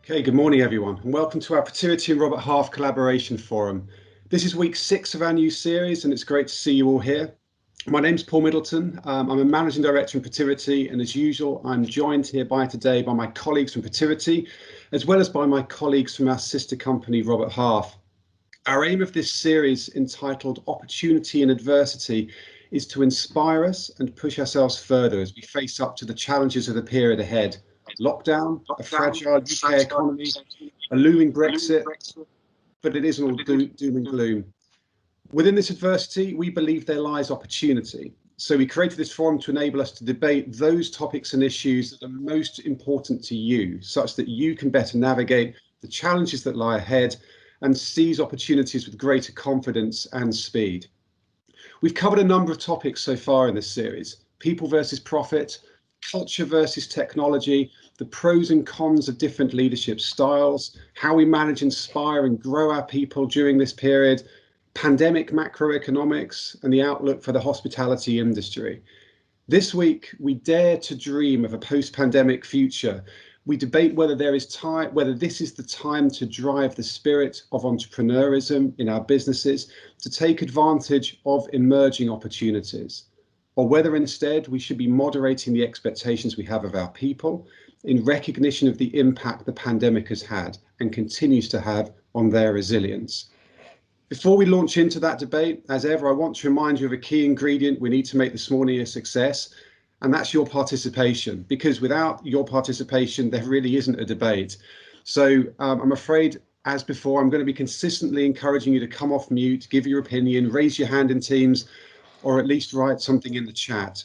Okay, good morning, everyone, and welcome to our Protiviti and Robert Half Collaboration Forum. This is week 6 of our new series, and it's great to see you all here. My name's Paul Middleton. I'm a Managing Director in Protiviti, and as usual, I'm joined here today by my colleagues from Protiviti, as well as by my colleagues from our sister company, Robert Half. Our aim of this series, entitled Opportunity and Adversity, is to inspire us and push ourselves further as we face up to the challenges of the period ahead. Lockdown, a fragile UK economy, a looming Brexit, but it isn't all doom and gloom. Within this adversity, we believe there lies opportunity. So we created this forum to enable us to debate those topics and issues that are most important to you, such that you can better navigate the challenges that lie ahead and seize opportunities with greater confidence and speed. We've covered a number of topics so far in this series: people versus profit, culture versus technology, the pros and cons of different leadership styles, how we manage, inspire and grow our people during this period, pandemic macroeconomics, and the outlook for the hospitality industry. This week, we dare to dream of a post-pandemic future. We debate whether this is the time to drive the spirit of entrepreneurism in our businesses, to take advantage of emerging opportunities, or whether instead we should be moderating the expectations we have of our people in recognition of the impact the pandemic has had and continues to have on their resilience. Before we launch into that debate, as ever, I want to remind you of a key ingredient we need to make this morning a success, and that's your participation, because without your participation, there really isn't a debate. So I'm afraid, as before, I'm going to be consistently encouraging you to come off mute, give your opinion, raise your hand in Teams, or at least write something in the chat.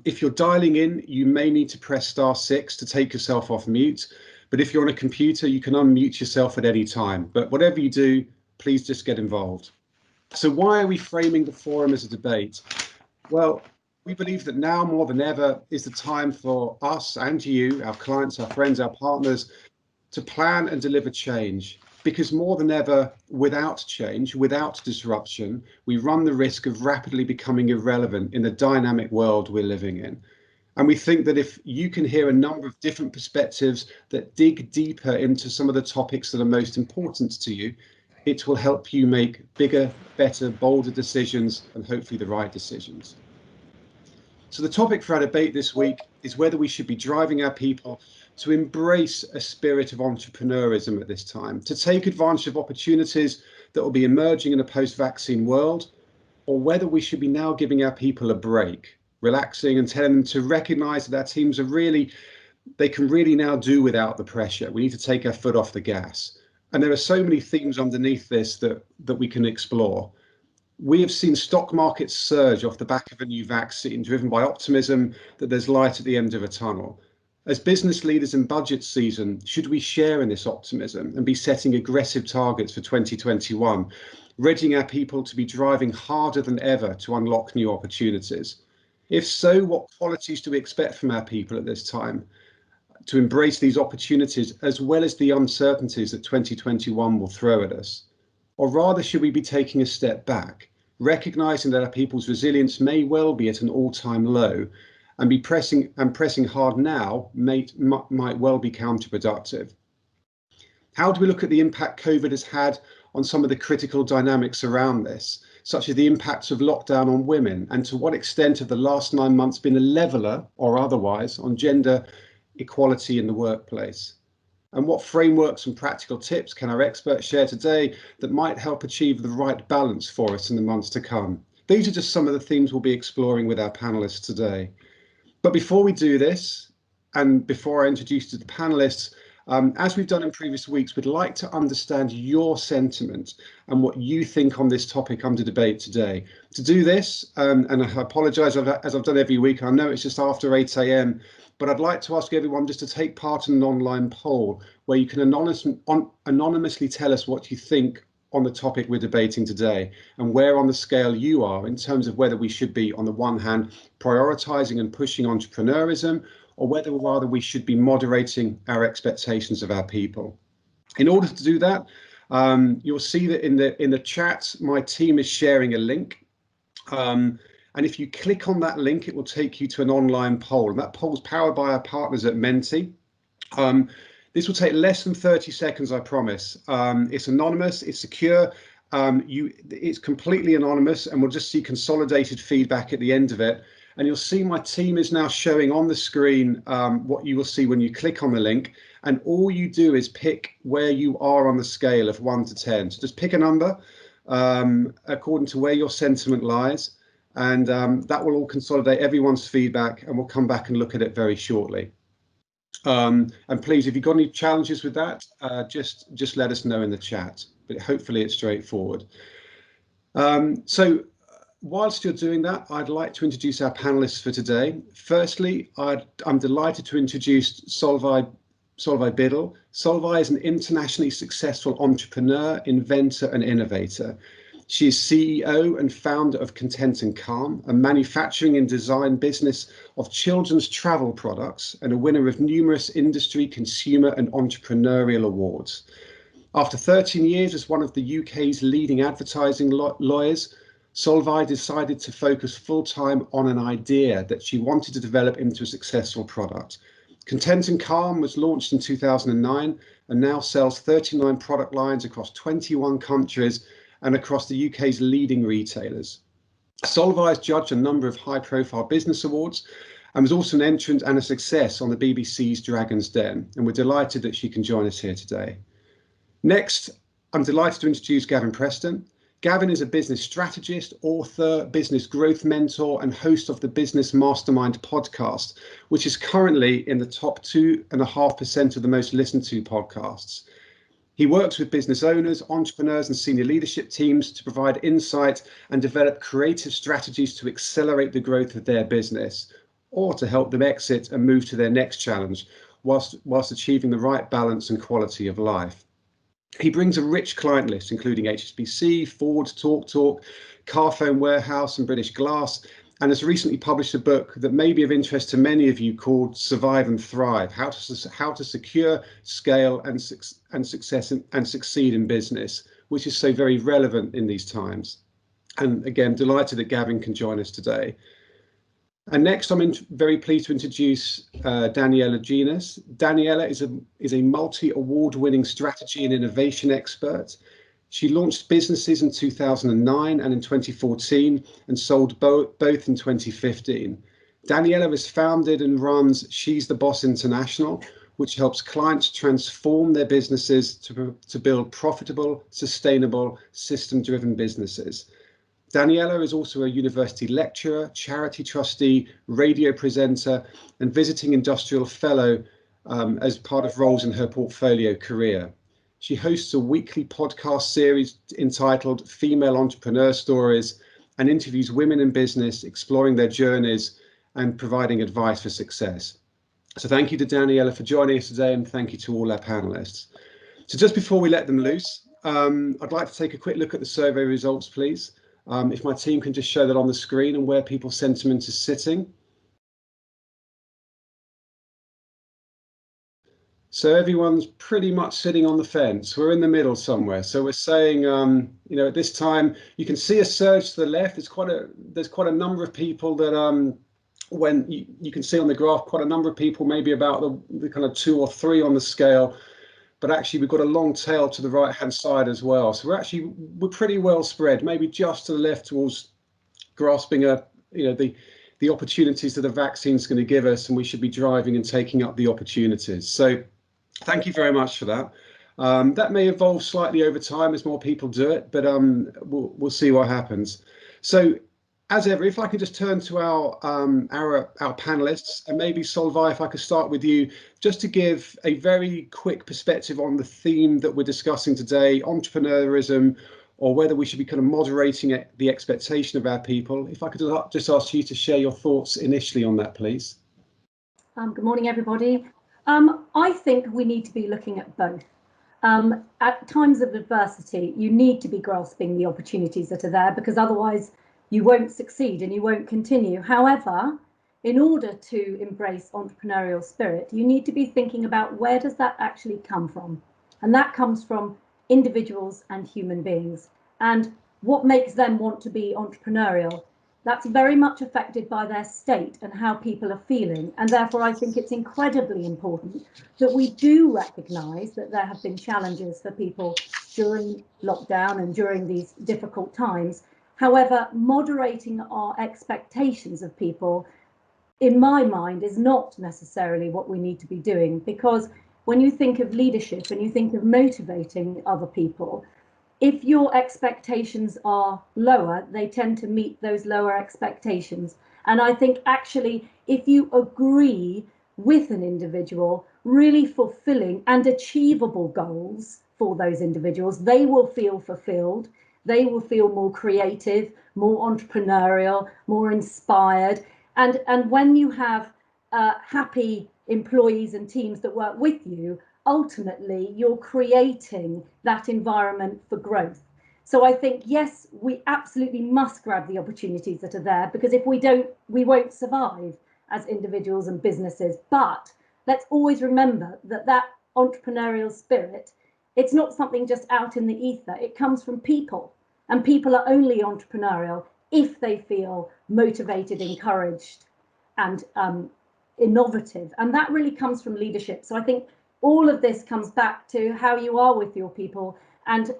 If you're dialing in, you may need to press *6 to take yourself off mute. But if you're on a computer, you can unmute yourself at any time. But whatever you do, please just get involved. So why are we framing the forum as a debate? Well, we believe that now more than ever is the time for us and you, our clients, our friends, our partners, to plan and deliver change. Because more than ever, without change, without disruption, we run the risk of rapidly becoming irrelevant in the dynamic world we're living in. And we think that if you can hear a number of different perspectives that dig deeper into some of the topics that are most important to you, it will help you make bigger, better, bolder decisions, and hopefully the right decisions. So the topic for our debate this week is whether we should be driving our people to embrace a spirit of entrepreneurism at this time, to take advantage of opportunities that will be emerging in a post-vaccine world, or whether we should be now giving our people a break, relaxing and telling them to recognize that our teams they can really now do without the pressure. We need to take our foot off the gas. And there are so many themes underneath this that we can explore. We have seen stock markets surge off the back of a new vaccine, driven by optimism that there's light at the end of a tunnel. As business leaders in budget season, should we share in this optimism and be setting aggressive targets for 2021, readying our people to be driving harder than ever to unlock new opportunities? If so, what qualities do we expect from our people at this time to embrace these opportunities, as well as the uncertainties that 2021 will throw at us? Or rather, should we be taking a step back, recognizing that our people's resilience may well be at an all-time low, and pressing hard now might well be counterproductive? How do we look at the impact COVID has had on some of the critical dynamics around this, such as the impacts of lockdown on women, and to what extent have the last 9 months been a leveler or otherwise on gender equality in the workplace? And what frameworks and practical tips can our experts share today that might help achieve the right balance for us in the months to come? These are just some of the themes we'll be exploring with our panelists today. But before we do this, and before I introduce you to the panelists, as we've done in previous weeks, we'd like to understand your sentiment and what you think on this topic under debate today. To do this, and I apologise as I've done every week, I know it's just after 8 a.m, but I'd like to ask everyone just to take part in an online poll where you can anonymously tell us what you think on the topic we're debating today, and where on the scale you are in terms of whether we should be, on the one hand, prioritising and pushing entrepreneurism, or whether rather we should be moderating our expectations of our people. In order to do that, you'll see that in the chat, my team is sharing a link. And if you click on that link, it will take you to an online poll. And that poll is powered by our partners at Menti. This will take less than 30 seconds, I promise. It's anonymous, it's secure, it's completely anonymous, and we'll just see consolidated feedback at the end of it. And you'll see my team is now showing on the screen what you will see when you click on the link. And all you do is pick where you are on the scale of 1 to 10. So just pick a number according to where your sentiment lies. And that will all consolidate everyone's feedback, and we'll come back and look at it very shortly. And please, if you've got any challenges with that, just let us know in the chat. But hopefully it's straightforward. So whilst you're doing that, I'd like to introduce our panelists for today. Firstly, I'm delighted to introduce Solveig Biddle. Solveig is an internationally successful entrepreneur, inventor, and innovator. She is CEO and founder of Content and Calm, a manufacturing and design business of children's travel products, and a winner of numerous industry, consumer, and entrepreneurial awards. After 13 years as one of the UK's leading advertising lawyers, Solveig decided to focus full-time on an idea that she wanted to develop into a successful product. Content and Calm was launched in 2009 and now sells 39 product lines across 21 countries and across the UK's leading retailers. Solveig judged a number of high-profile business awards and was also an entrant and a success on the BBC's Dragon's Den, and we're delighted that she can join us here today. Next, I'm delighted to introduce Gavin Preston. Gavin is a business strategist, author, business growth mentor, and host of the Business Mastermind podcast, which is currently in the top 2.5% of the most listened to podcasts. He works with business owners, entrepreneurs, and senior leadership teams to provide insight and develop creative strategies to accelerate the growth of their business, or to help them exit and move to their next challenge, whilst achieving the right balance and quality of life. He brings a rich client list, including HSBC, Ford, TalkTalk, Carphone Warehouse, and British Glass, and has recently published a book that may be of interest to many of you called Survive and Thrive: How to Secure, Scale, and Succeed in Business, which is so very relevant in these times. And again, delighted that Gavin can join us today. And next, I'm very pleased to introduce Daniela Genas. Daniela is a multi-award-winning strategy and innovation expert. She launched businesses in 2009 and in 2014 and sold both in 2015. Daniela has founded and runs She's the Boss International, which helps clients transform their businesses to build profitable, sustainable, system-driven businesses. Daniela is also a university lecturer, charity trustee, radio presenter, and visiting industrial fellow as part of roles in her portfolio career. She hosts a weekly podcast series entitled Female Entrepreneur Stories and interviews women in business, exploring their journeys and providing advice for success. So thank you to Daniela for joining us today, and thank you to all our panelists. So just before we let them loose, I'd like to take a quick look at the survey results, please. If my team can just show that on the screen and where people's sentiment is sitting. So everyone's pretty much sitting on the fence. We're in the middle somewhere. So we're saying, at this time, you can see a surge to the left. There's quite a number of people that, when you can see on the graph, quite a number of people, maybe about the kind of 2 or 3 on the scale. But actually, we've got a long tail to the right-hand side as well. So we're pretty well spread, maybe just to the left towards grasping the opportunities that the vaccine is going to give us, and we should be driving and taking up the opportunities. So thank you very much for that. That may evolve slightly over time as more people do it, but we'll see what happens. So as ever, if I could just turn to our panelists, and maybe Solveig, if I could start with you, just to give a very quick perspective on the theme that we're discussing today, entrepreneurism, or whether we should be kind of moderating the expectation of our people. If I could just ask you to share your thoughts initially on that, please. Good morning, everybody. I think we need to be looking at both. At times of adversity, you need to be grasping the opportunities that are there, because otherwise you won't succeed and you won't continue. However, in order to embrace entrepreneurial spirit, you need to be thinking about where does that actually come from? And that comes from individuals and human beings. And what makes them want to be entrepreneurial that's very much affected by their state and how people are feeling. And therefore, I think it's incredibly important that we do recognise that there have been challenges for people during lockdown and during these difficult times. However, moderating our expectations of people, in my mind, is not necessarily what we need to be doing, because when you think of leadership and you think of motivating other people, if your expectations are lower, they tend to meet those lower expectations. And I think actually, if you agree with an individual, really fulfilling and achievable goals for those individuals, they will feel fulfilled, they will feel more creative, more entrepreneurial, more inspired. And when you have happy employees and teams that work with you, ultimately you're creating that environment for growth. So I think, yes, we absolutely must grab the opportunities that are there, because if we don't, we won't survive as individuals and businesses. But let's always remember that that entrepreneurial spirit, it's not something just out in the ether. It comes from people, and people are only entrepreneurial if they feel motivated, encouraged, and innovative. And that really comes from leadership. So I think all of this comes back to how you are with your people, and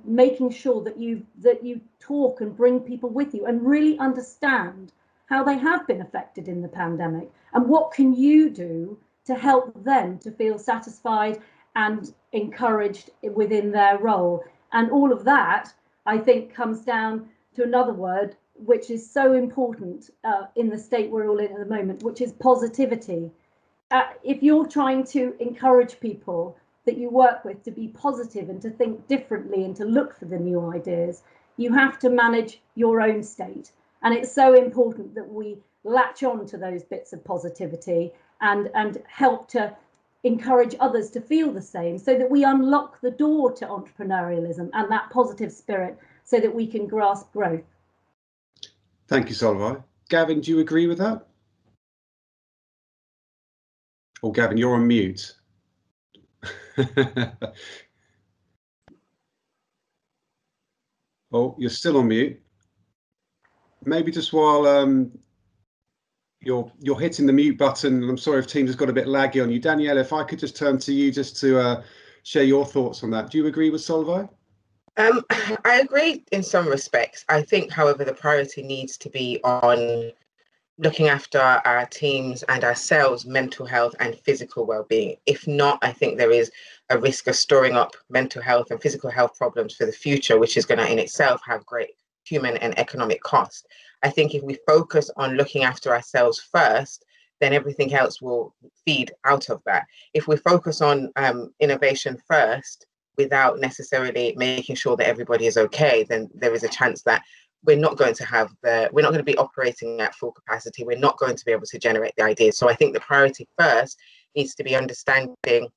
making sure that you talk and bring people with you and really understand how they have been affected in the pandemic, and what can you do to help them to feel satisfied and encouraged within their role. And all of that, I think, comes down to another word which is so important in the state we're all in at the moment, which is positivity. If you're trying to encourage people that you work with to be positive and to think differently and to look for the new ideas, you have to manage your own state. And it's so important that we latch on to those bits of positivity and help to encourage others to feel the same, so that we unlock the door to entrepreneurialism and that positive spirit, so that we can grasp growth. Thank you, Solvay. Gavin, do you agree with that? Oh, Gavin, you're on mute. Oh, you're still on mute. Maybe just while you're hitting the mute button, and I'm sorry if Teams has got a bit laggy on you. Danielle, if I could just turn to you just to share your thoughts on that. Do you agree with Solvay? I agree in some respects. I think, however, the priority needs to be on looking after our teams and ourselves, mental health and physical well-being. If not, I think there is a risk of storing up mental health and physical health problems for the future, which is going to in itself have great human and economic cost. I think if we focus on looking after ourselves first, then everything else will feed out of that. If we focus on innovation first, without necessarily making sure that everybody is okay, then there is a chance that we're not going to be operating at full capacity. We're not going to be able to generate the ideas. So I think the priority first needs to be understanding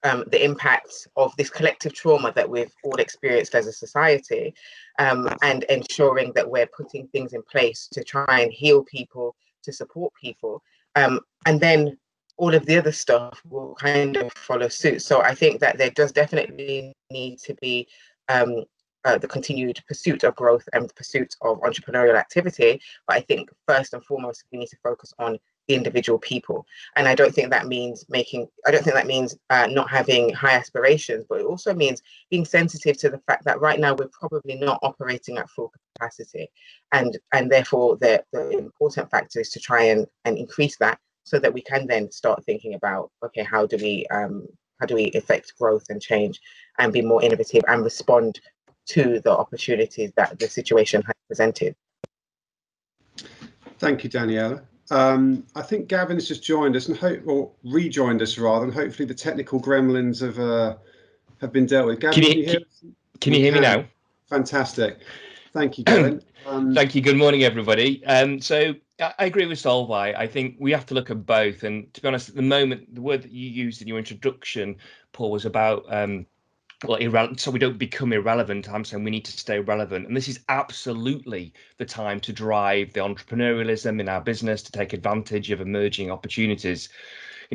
the impact of this collective trauma that we've all experienced as a society, and ensuring that we're putting things in place to try and heal people, to support people. And then all of the other stuff will kind of follow suit. So I think that there does definitely need to be the continued pursuit of growth and pursuit of entrepreneurial activity. But I think first and foremost, we need to focus on the individual people. And I don't think that means not having high aspirations, but it also means being sensitive to the fact that right now we're probably not operating at full capacity. And therefore the important factor is to try and increase that, so that we can then start thinking about, okay, how do we affect growth and change and be more innovative and respond to the opportunities that the situation has presented. Thank you, Daniela. I think Gavin has just joined us or rejoined us rather, and hopefully the technical gremlins have been dealt with. Gavin, can you hear us? Can you hear me now? Fantastic. Thank you, Gavin. Thank you. Good morning, everybody. So I agree with Solvay. I think we have to look at both. And to be honest, at the moment, the word that you used in your introduction, Paul, was about irrelevant, so we don't become irrelevant. I'm saying we need to stay relevant, and this is absolutely the time to drive the entrepreneurialism in our business, to take advantage of emerging opportunities.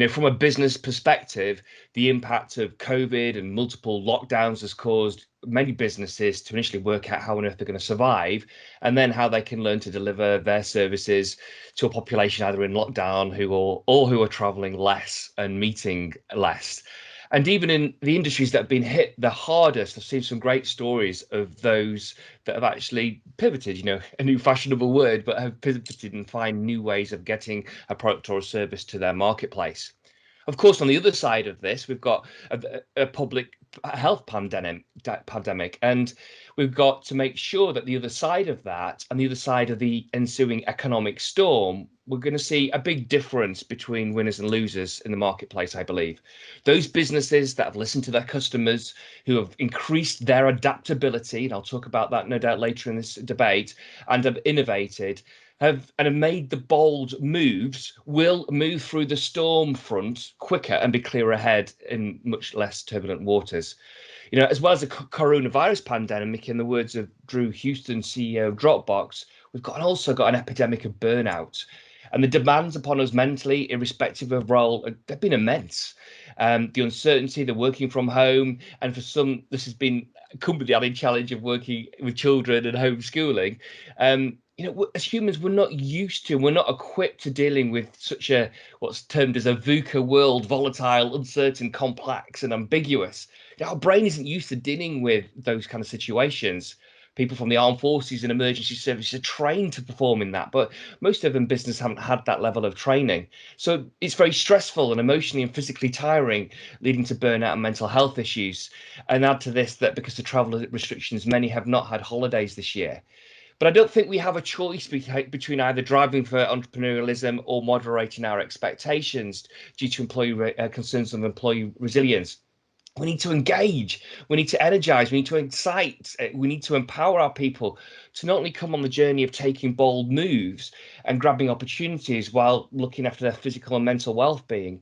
From a business perspective, the impact of COVID and multiple lockdowns has caused many businesses to initially work out how on earth they're going to survive, and then how they can learn to deliver their services to a population either in lockdown who are traveling less and meeting less. And even in the industries that have been hit the hardest, I've seen some great stories of those that have actually pivoted, a new fashionable word, but have pivoted and find new ways of getting a product or a service to their marketplace. Of course, on the other side of this, we've got a public health pandemic, and we've got to make sure that the other side of that and the other side of the ensuing economic storm, we're going to see a big difference between winners and losers in the marketplace, I believe. Those businesses that have listened to their customers, who have increased their adaptability, and I'll talk about that no doubt later in this debate, and have innovated, have made the bold moves, will move through the storm front quicker and be clearer ahead in much less turbulent waters. As well as the coronavirus pandemic, in the words of Drew Houston, CEO of Dropbox, we've also got an epidemic of burnout. And the demands upon us mentally, irrespective of role, have been immense. The uncertainty, the working from home, and for some, this has been come with the added challenge of working with children and homeschooling. As humans, we're not equipped to dealing with such a what's termed as a VUCA world: volatile, uncertain, complex, and ambiguous. Our brain isn't used to dealing with those kind of situations. People from the armed forces and emergency services are trained to perform in that, but most of them business haven't had that level of training. So it's very stressful and emotionally and physically tiring, leading to burnout and mental health issues. And add to this that because of travel restrictions, many have not had holidays this year. But I don't think we have a choice between either driving for entrepreneurialism or moderating our expectations due to employee concerns of employee resilience. We need to engage, we need to energize, we need to incite, we need to empower our people to not only come on the journey of taking bold moves and grabbing opportunities while looking after their physical and mental well-being.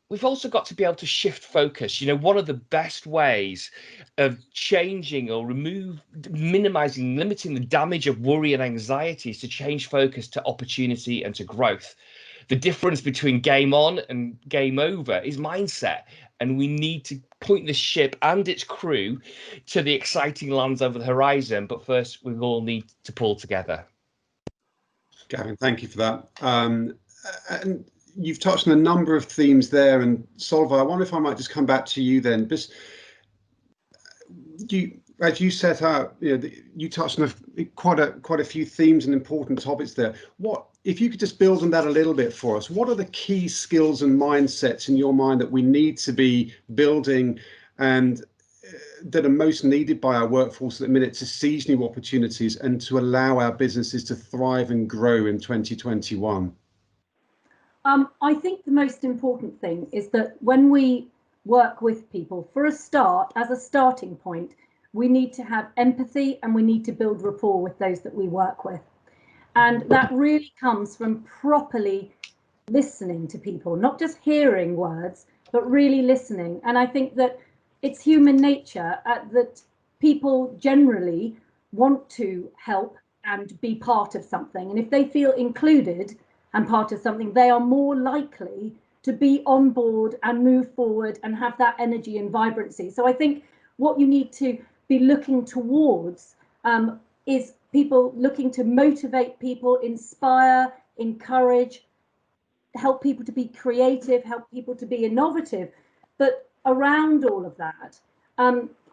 We've also got to be able to shift focus. One of the best ways of changing or minimizing, limiting the damage of worry and anxiety is to change focus to opportunity and to growth. The difference between game on and game over is mindset. And we need to point the ship and its crew to the exciting lands over the horizon. But first, we all need to pull together. Gavin, thank you for that. And you've touched on a number of themes there. And Solveig, I wonder if I might just come back to you then. Because as you set out, you touched on quite a few themes and important topics there. If you could just build on that a little bit for us, what are the key skills and mindsets in your mind that we need to be building and that are most needed by our workforce at the minute to seize new opportunities and to allow our businesses to thrive and grow in 2021? I think the most important thing is that when we work with people, for a start, as a starting point, we need to have empathy and we need to build rapport with those that we work with. And that really comes from properly listening to people, not just hearing words, but really listening. And I think that it's human nature that people generally want to help and be part of something. And if they feel included and part of something, they are more likely to be on board and move forward and have that energy and vibrancy. So I think what you need to be looking towards is people looking to motivate people, inspire, encourage, help people to be creative, help people to be innovative. But around all of that,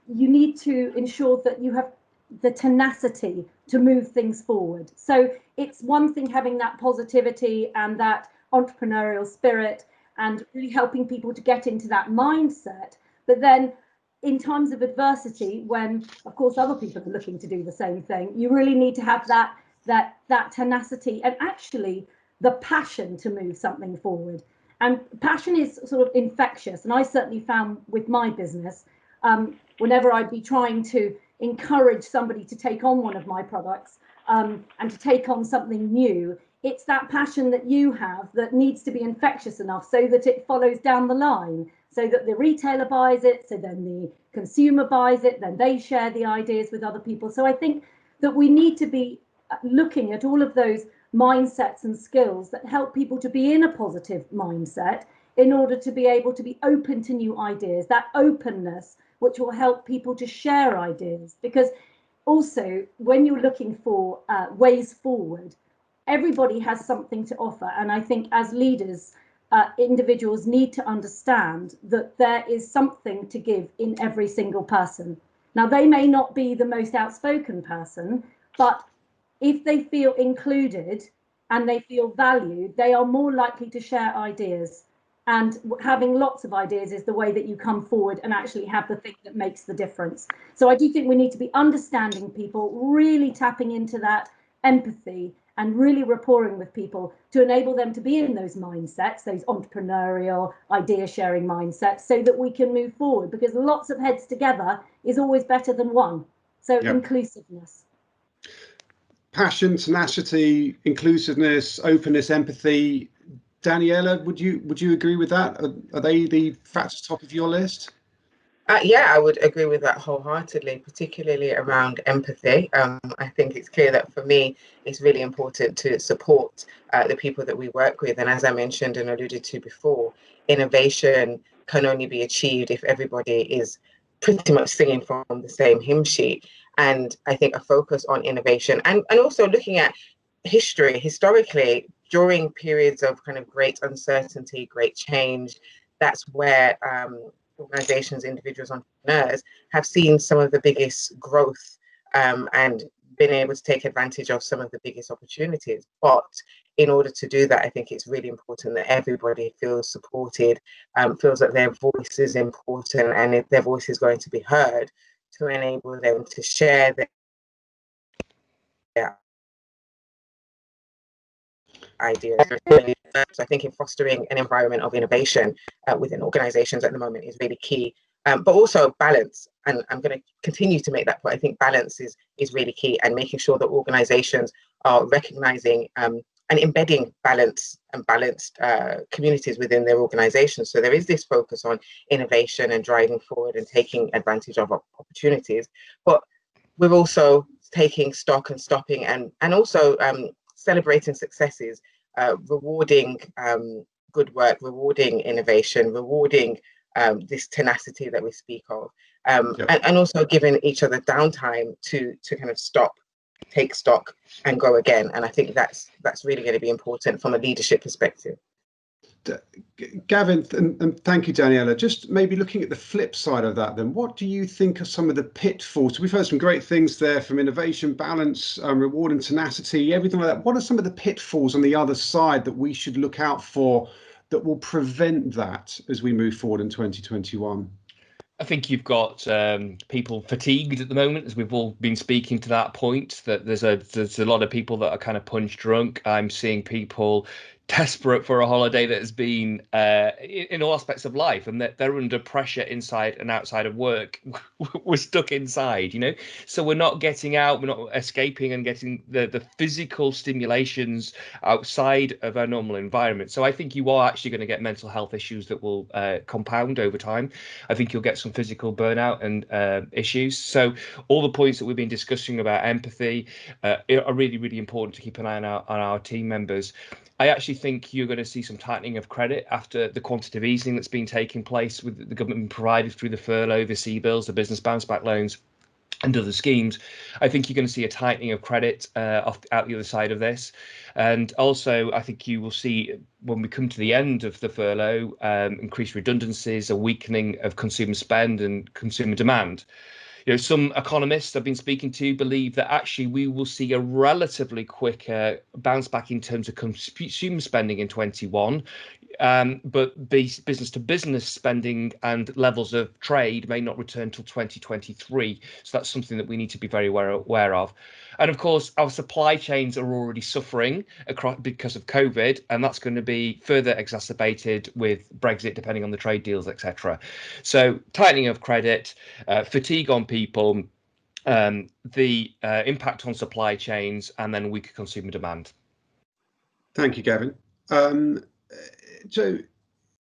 you need to ensure that you have the tenacity to move things forward. So it's one thing having that positivity and that entrepreneurial spirit and really helping people to get into that mindset. But then in times of adversity, when of course other people are looking to do the same thing, you really need to have that tenacity and actually the passion to move something forward. And passion is sort of infectious. And I certainly found with my business, whenever I'd be trying to encourage somebody to take on one of my products and to take on something new, it's that passion that you have that needs to be infectious enough so that it follows down the line, so that the retailer buys it, so then the consumer buys it, then they share the ideas with other people. So I think that we need to be looking at all of those mindsets and skills that help people to be in a positive mindset, in order to be able to be open to new ideas, that openness, which will help people to share ideas. Because also, when you're looking for ways forward, everybody has something to offer. And I think as leaders, individuals need to understand that there is something to give in every single person. Now, they may not be the most outspoken person, but if they feel included and they feel valued, they are more likely to share ideas. And having lots of ideas is the way that you come forward and actually have the thing that makes the difference. So I do think we need to be understanding people, really tapping into that empathy and really rapporting with people to enable them to be in those mindsets, those entrepreneurial idea sharing mindsets, so that we can move forward, because lots of heads together is always better than one. So inclusiveness. Passion, tenacity, inclusiveness, openness, empathy. Daniela, would you agree with that? Are they the factors top of your list? Yeah, I would agree with that wholeheartedly, particularly around empathy. I think it's clear that for me, it's really important to support the people that we work with. And as I mentioned and alluded to before, innovation can only be achieved if everybody is pretty much singing from the same hymn sheet. And I think a focus on innovation and also looking at historically, during periods of kind of great uncertainty, great change, that's where organizations, individuals, entrepreneurs have seen some of the biggest growth and been able to take advantage of some of the biggest opportunities. But in order to do that, I think it's really important that everybody feels supported, feels that their voice is important, and if their voice is going to be heard, to enable them to share their ideas. So I think in fostering an environment of innovation within organizations at the moment is really key. But also balance, and I'm going to continue to make that point. I think balance is really key, and making sure that organizations are recognizing and embedding balance and balanced communities within their organizations. So there is this focus on innovation and driving forward and taking advantage of opportunities, but we're also taking stock and stopping and also celebrating successes, rewarding good work, rewarding innovation, rewarding this tenacity that we speak of, and also giving each other downtime to kind of stop, take stock, and go again. And I think that's really going to be important from a leadership perspective. Gavin, and thank you, Daniela. Just maybe looking at the flip side of that, then, what do you think are some of the pitfalls? We've heard some great things there from innovation, balance, reward and tenacity, everything like that. What are some of the pitfalls on the other side that we should look out for that will prevent that as we move forward in 2021? I think you've got people fatigued at the moment, as we've all been speaking to that point, that there's a lot of people that are kind of punch drunk. I'm seeing people desperate for a holiday that has been in all aspects of life, and that they're under pressure inside and outside of work. We're stuck inside, so we're not getting out, we're not escaping and getting the physical stimulations outside of our normal environment. So I think you are actually going to get mental health issues that will compound over time. I think you'll get some physical burnout and issues. So all the points that we've been discussing about empathy are really, really important to keep an eye on our team members. I actually think you're going to see some tightening of credit after the quantitative easing that's been taking place with the government provided through the furlough, the CBILS, the business bounce back loans, and other schemes. I think you're going to see a tightening of credit out the other side of this. And also, I think you will see, when we come to the end of the furlough, increased redundancies, a weakening of consumer spend and consumer demand. Some economists I've been speaking to believe that actually we will see a relatively quick bounce back in terms of consumer spending in 21. But business to business spending and levels of trade may not return till 2023. So that's something that we need to be very aware of. And of course, our supply chains are already suffering because of COVID, and that's going to be further exacerbated with Brexit, depending on the trade deals, etc. So tightening of credit, fatigue on people, the impact on supply chains, and then weaker consumer demand. Thank you, Gavin. So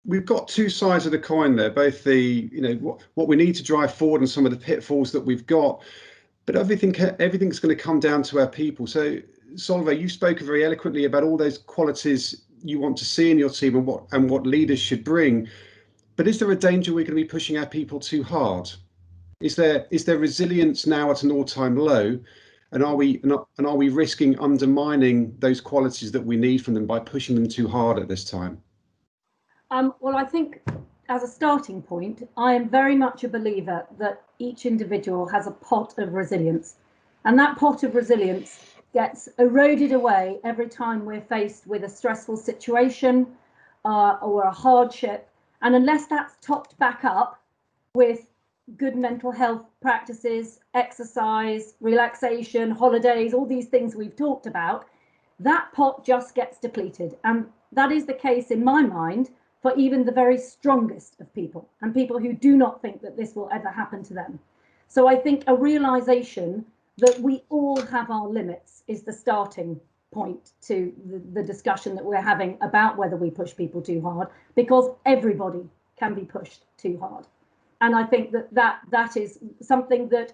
we've got two sides of the coin there, both the, what we need to drive forward and some of the pitfalls that we've got, but everything's going to come down to our people. So Solveig, you spoke very eloquently about all those qualities you want to see in your team and what leaders should bring. But is there a danger we're going to be pushing our people too hard? Is there resilience now at an all-time low? And are we risking undermining those qualities that we need from them by pushing them too hard at this time? Well, I think as a starting point, I am very much a believer that each individual has a pot of resilience. And that pot of resilience gets eroded away every time we're faced with a stressful situation or a hardship. And unless that's topped back up with good mental health practices, exercise, relaxation, holidays, all these things we've talked about, that pot just gets depleted. And that is the case in my mind for even the very strongest of people and people who do not think that this will ever happen to them. So I think a realization that we all have our limits is the starting point to the discussion that we're having about whether we push people too hard, because everybody can be pushed too hard. And I think that is something that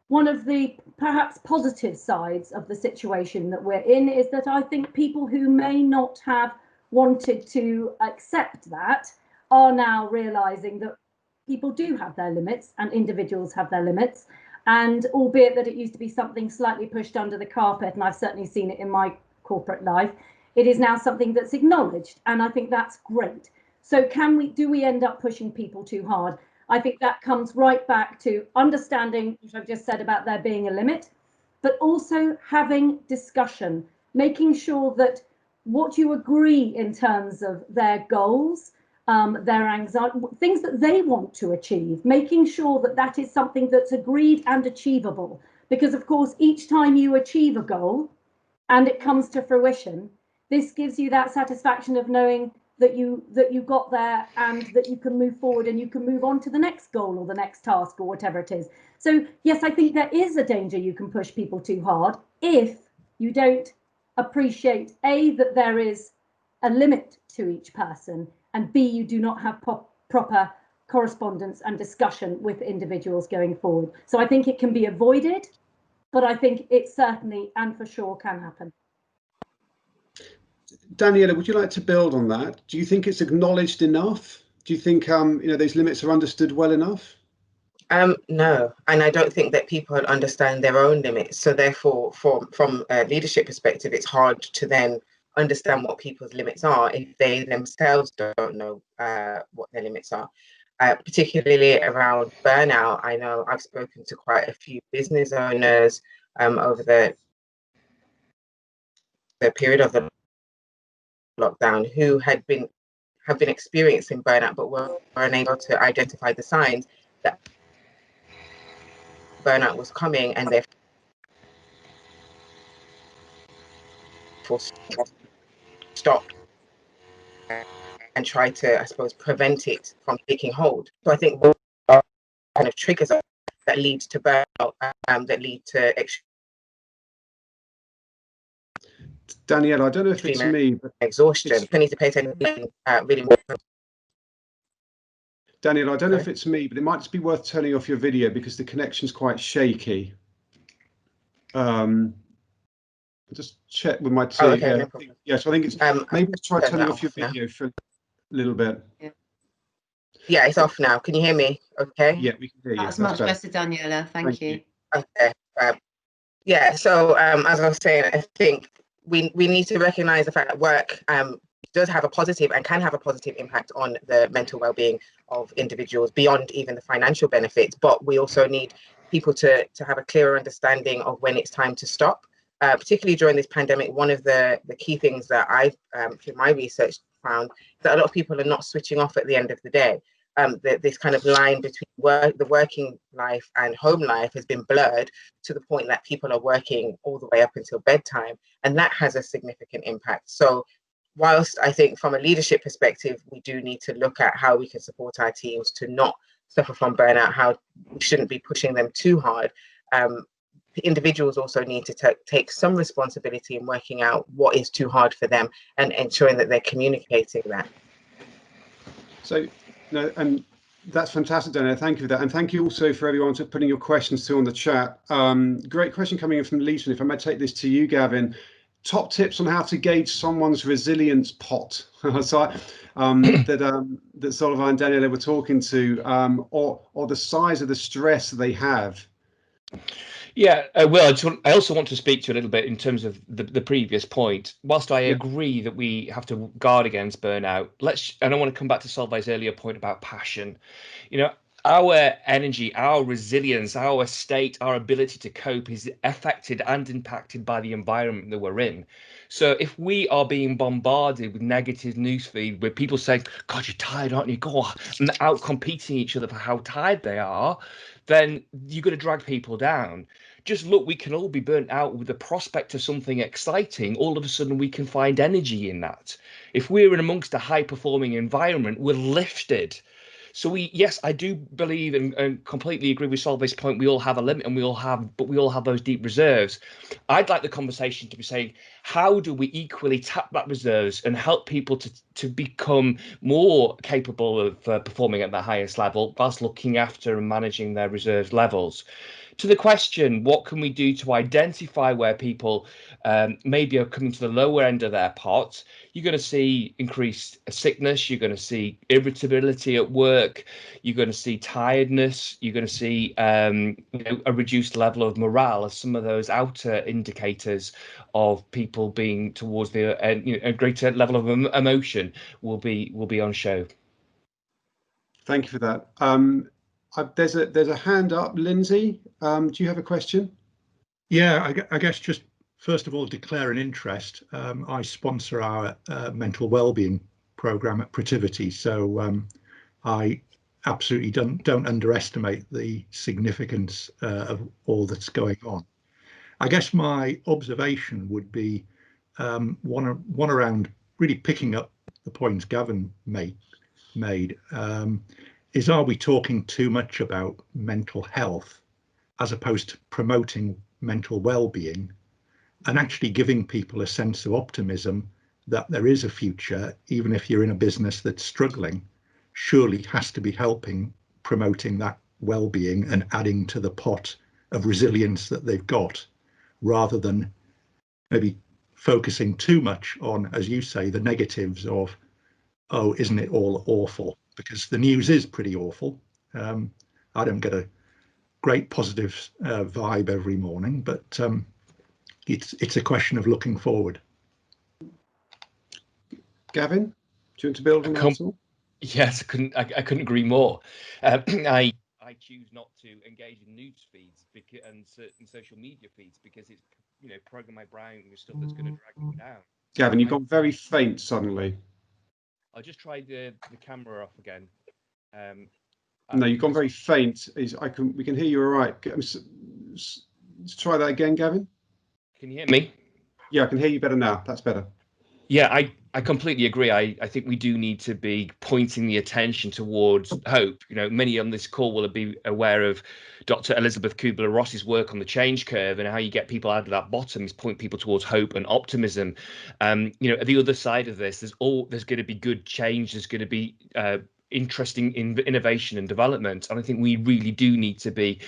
one of the perhaps positive sides of the situation that we're in is that I think people who may not have wanted to accept that are now realizing that people do have their limits and individuals have their limits. And albeit that it used to be something slightly pushed under the carpet, and I've certainly seen it in my corporate life, it is now something that's acknowledged. And I think that's great. So do we end up pushing people too hard? I think that comes right back to understanding what I've just said about there being a limit, but also having discussion, making sure that what you agree in terms of their goals, their anxiety, things that they want to achieve, making sure that that is something that's agreed and achievable. Because of course, each time you achieve a goal and it comes to fruition, this gives you that satisfaction of knowing that you got there and that you can move forward and you can move on to the next goal or the next task or whatever it is. So yes, I think there is a danger you can push people too hard if you don't appreciate A, that there is a limit to each person, and B, you do not have proper correspondence and discussion with individuals going forward. So I think it can be avoided, but I think it certainly and for sure can happen. Daniela, would you like to build on that? Do you think it's acknowledged enough? Do you think those limits are understood well enough? No, and I don't think that people understand their own limits. So therefore, from a leadership perspective, it's hard to then understand what people's limits are if they themselves don't know what their limits are. Particularly around burnout, I know I've spoken to quite a few business owners over the period of the lockdown who have been experiencing burnout, but were unable to identify the signs that burnout was coming, and therefore stopped and try to, I suppose, prevent it from taking hold. So I think what are kind of triggers that lead to burnout, that lead to Daniela, I don't know if it's me, but exhaustion. We need to pay attention really. Daniela, I don't know if it's me, but it might just be worth turning off your video because the connection's quite shaky. I'll just check with my team. Okay, no problem. Yeah, so I think it's maybe try turning off your video for a little bit. Yeah, it's off now. Can you hear me? Okay. Yeah, we can hear you. That's much better, Daniela. Thank you. Okay. Yeah. So as I was saying, I think we need to recognise the fact that work does have a positive and can have a positive impact on the mental well-being of individuals beyond even the financial benefits. But we also need people to have a clearer understanding of when it's time to stop. Particularly during this pandemic, one of the key things that I've, through my research, found that a lot of people are not switching off at the end of the day. This kind of line between the working life and home life has been blurred to the point that people are working all the way up until bedtime, and that has a significant impact. So whilst I think from a leadership perspective, we do need to look at how we can support our teams to not suffer from burnout, how we shouldn't be pushing them too hard. Individuals also need to take some responsibility in working out what is too hard for them and ensuring that they're communicating that. So, no, and that's fantastic, Daniela. Thank you for that. And thank you also for everyone for putting your questions too on the chat. Great question coming in from Lisa. If I might take this to you, Gavin. top tips on how to gauge someone's resilience pot. So that Solveig and Daniela were talking to, or the size of the stress they have. Yeah, well, I also want to speak to you a little bit in terms of the previous point. Whilst I agree that we have to guard against burnout, and I want to come back to Solveig's earlier point about passion. You know, our energy, our resilience, our state, our ability to cope is affected and impacted by the environment that we're in. So if we are being bombarded with negative newsfeed, with people saying, "God, you're tired, aren't you?" Go on, and out competing each other for how tired they are, then you're going to drag people down. Just look, we can all be burnt out with the prospect of something exciting. All of a sudden, we can find energy in that. If we're in amongst a high performing environment, we're lifted. So yes, I do believe and completely agree with Solveig's point. We all have a limit, and we all have those deep reserves. I'd like the conversation to be saying, how do we equally tap that reserves and help people to become more capable of performing at the highest level, whilst looking after and managing their reserves levels? To the question, what can we do to identify where people maybe are coming to the lower end of their pot? You're going to see increased sickness. You're going to see irritability at work. You're going to see tiredness. You're going to see a reduced level of morale, as some of those outer indicators of people being towards a greater level of emotion will be on show. Thank you for that. There's a hand up, Lindsay. Do you have a question? Yeah, I guess just first of all, declare an interest. I sponsor our mental wellbeing program at Protivity, so I absolutely don't underestimate the significance of all that's going on. I guess my observation would be one around really picking up the points Gavin made. Is, are we talking too much about mental health as opposed to promoting mental well-being and actually giving people a sense of optimism that there is a future, even if you're in a business that's struggling, surely has to be helping promoting that well-being and adding to the pot of resilience that they've got, rather than maybe focusing too much on, as you say, the negatives of, oh, isn't it all awful? Because the news is pretty awful. I don't get a great positive vibe every morning, but it's a question of looking forward. Gavin, do you want to build on that at all? Yes, I couldn't agree more. I choose not to engage in news feeds and certain social media feeds because it's program my brain with stuff that's going to drag me down. Gavin, you've gone very faint suddenly. I'll just try the camera off again. No, you've gone very faint. We can hear you all right. Let's try that again, Gavin. Can you hear me? Yeah, I can hear you better now. That's better. Yeah, I completely agree. I think we do need to be pointing the attention towards hope. Many on this call will be aware of Dr. Elizabeth Kubler-Ross's work on the change curve, and how you get people out of that bottom is point people towards hope and optimism. At the other side of this, there's going to be good change. There's going to be interesting innovation and development, and I think we really do need to be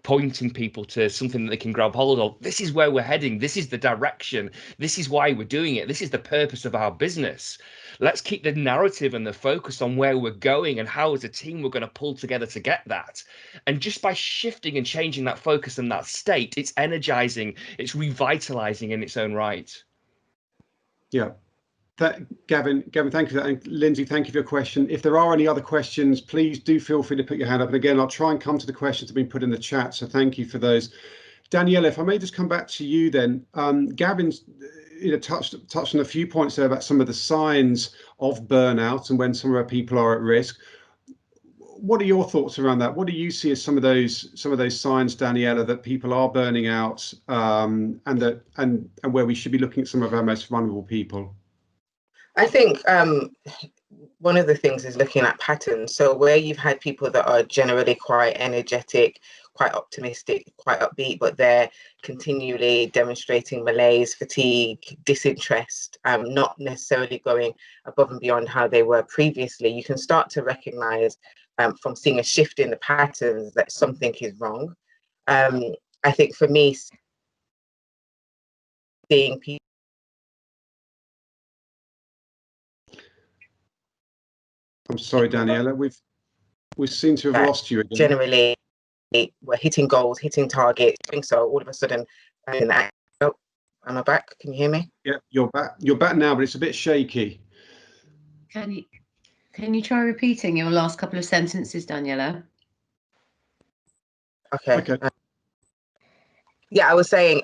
pointing people to something that they can grab hold of. This is where we're heading. This is the direction. This is why we're doing it. This is the purpose of our business. Let's keep the narrative and the focus on where we're going and how as a team we're going to pull together to get that. And just by shifting and changing that focus and that state, it's energizing, it's revitalizing in its own right. Yeah. Gavin, thank you for that. And Lindsay, thank you for your question. If there are any other questions, please do feel free to put your hand up. And again, I'll try and come to the questions that have been put in the chat. So thank you for those. Daniela, if I may just come back to you then. Gavin's touched on a few points there about some of the signs of burnout and when some of our people are at risk. What are your thoughts around that? What do you see as some of those signs, Daniela, that people are burning out, and where we should be looking at some of our most vulnerable people? I think one of the things is looking at patterns. So where you've had people that are generally quite energetic, quite optimistic, quite upbeat, but they're continually demonstrating malaise, fatigue, disinterest, not necessarily going above and beyond how they were previously, you can start to recognize from seeing a shift in the patterns that something is wrong. I think for me, seeing people I'm sorry, Daniela, we seem to have lost you again. Generally, we're hitting goals, hitting targets. I think so. All of a sudden, am I back? Can you hear me? Yeah, you're back. You're back now, but it's a bit shaky. Can you try repeating your last couple of sentences, Daniela? Okay. Yeah, I was saying,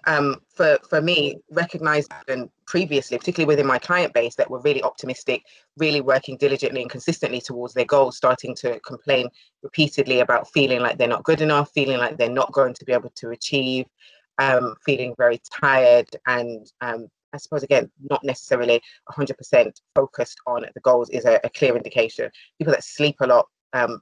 for me, recognizing previously, particularly within my client base, that were really optimistic, really working diligently and consistently towards their goals, starting to complain repeatedly about feeling like they're not good enough, feeling like they're not going to be able to achieve, feeling very tired, and I suppose, again, not necessarily 100% focused on the goals is a clear indication. People that sleep a lot,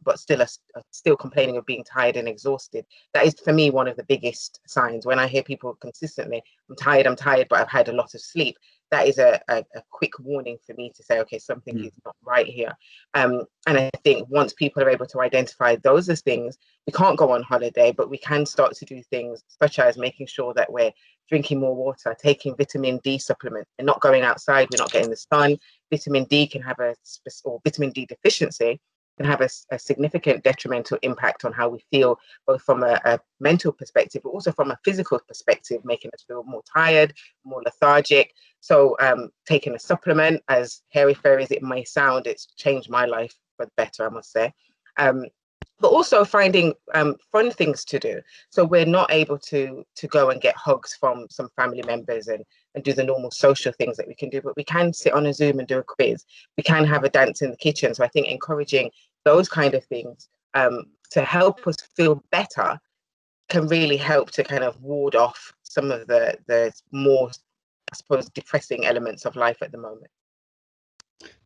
but still are still complaining of being tired and exhausted. That is, for me, one of the biggest signs. When I hear people consistently, I'm tired, but I've had a lot of sleep, that is a quick warning for me to say, okay, something is not right here. And I think once people are able to identify those as things, we can't go on holiday, but we can start to do things such as making sure that we're drinking more water, taking vitamin D supplements, and not going outside, we're not getting the sun. Vitamin D can have or vitamin D deficiency can have a significant detrimental impact on how we feel, both from a mental perspective, but also from a physical perspective, making us feel more tired, more lethargic. So taking a supplement, as hairy-fairy as it may sound, it's changed my life for the better, I must say. But also finding fun things to do. So we're not able to go and get hugs from some family members and do the normal social things that we can do, but we can sit on a Zoom and do a quiz. We can have a dance in the kitchen. So I think encouraging those kind of things to help us feel better can really help to kind of ward off some of the more, I suppose, depressing elements of life at the moment.